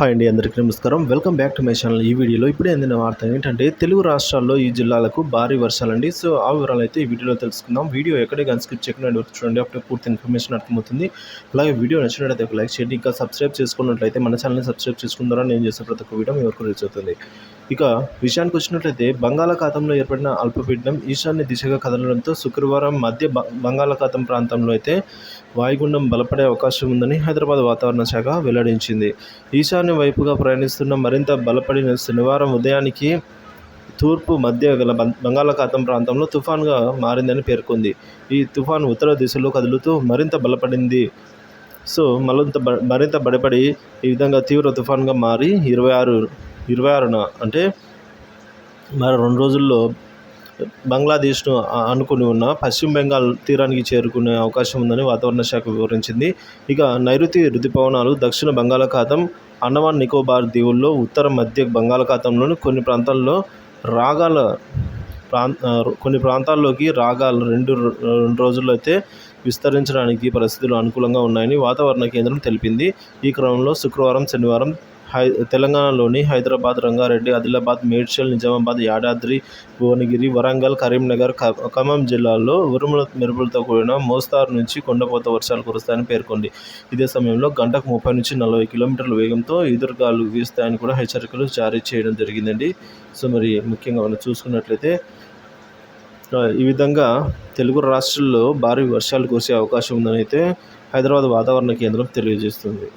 Hi అండి, అందరికీ నమస్కారం. Welcome back to my channel. ఈ వీడియోలో ఇప్పుడే అందిన వార్త ఏంటంటే తెలుగు రాష్ట్రాల్లో ఈ జిల్లాలకు భారీ వర్షాలండి. సో ఆ వివరాలు అయితే ఈ వీడియోలో తెలుసుకుందాం. వీడియో ఎక్కడే కానీ స్కిప్ చేయకుండా వరకు చూడండి, అప్పుడే పూర్తి ఇన్ఫర్మేషన్ అర్థమవుతుంది. అలాగే వీడియో నచ్చినట్లయితే ఒక లైక్ చేయండి. ఇంకా సబ్స్క్రైబ్ చేసుకున్నట్లయితే మన ఛానల్ని సబ్స్క్రైబ్ చేసుకున్న ద్వారా నేను చేసే ప్రతి ఒక్క వీడియో మీ వరకు రీచ్ అవుతుంది. ఇక విషయానికి వచ్చినట్లయితే బంగాళాఖాతంలో ఏర్పడిన అల్పపీడనం ఈశాన్య దిశగా కదలడంతో శుక్రవారం మధ్య బంగాళాఖాతం ప్రాంతంలో అయితే వాయుగుండం బలపడే అవకాశం ఉందని హైదరాబాద్ వాతావరణ శాఖ వెల్లడించింది. ఈశాన్య వైపుగా ప్రయాణిస్తున్న మరింత బలపడిన శనివారం ఉదయానికి తూర్పు మధ్య గల బంగాళాఖాతం ప్రాంతంలో తుఫాన్గా మారిందని పేర్కొంది. ఈ తుఫాన్ ఉత్తర దిశలో కదులుతూ మరింత బలపడింది. సో మరింత బలపడి ఈ విధంగా తీవ్ర తుఫాన్గా మారి 26న అంటే మరి 2 రోజుల్లో బంగ్లాదేశ్ను అనుకుని ఉన్న పశ్చిమ బెంగాల్ తీరానికి చేరుకునే అవకాశం ఉందని వాతావరణ శాఖ వివరించింది. ఇక నైరుతి రుతుపవనాలు దక్షిణ బంగాళాఖాతం, అండమాన్ నికోబార్ దీవుల్లో, ఉత్తర మధ్య బంగాళాఖాతంలోని కొన్ని ప్రాంతాల్లోకి రాగాలు రెండు రోజుల్లో అయితే విస్తరించడానికి పరిస్థితులు అనుకూలంగా ఉన్నాయని వాతావరణ కేంద్రం తెలిపింది. ఈ క్రమంలో శుక్రవారం, శనివారం తెలంగాణలోని హైదరాబాద్, రంగారెడ్డి, ఆదిలాబాద్, మేడ్చల్, నిజామాబాద్, యాదాద్రి, భువనగిరి, వరంగల్, కరీంనగర్, ఖమ్మం జిల్లాల్లో ఉరుముల మెరుపులతో కూడిన మోస్తారు నుంచి కొండపోత వర్షాలు కురుస్తాయని పేర్కొంది. ఇదే సమయంలో గంటకు 30 నుంచి 40 కిలోమీటర్ల వేగంతో ఈదురుగాలు వీస్తాయని కూడా హెచ్చరికలు జారీ చేయడం జరిగిందండి. సో మరి ముఖ్యంగా మనం చూసుకున్నట్లయితే ఈ విధంగా తెలుగు రాష్ట్రాల్లో భారీ వర్షాలు కురిసే అవకాశం ఉందని అయితే హైదరాబాద్ వాతావరణ కేంద్రం తెలియజేస్తుంది.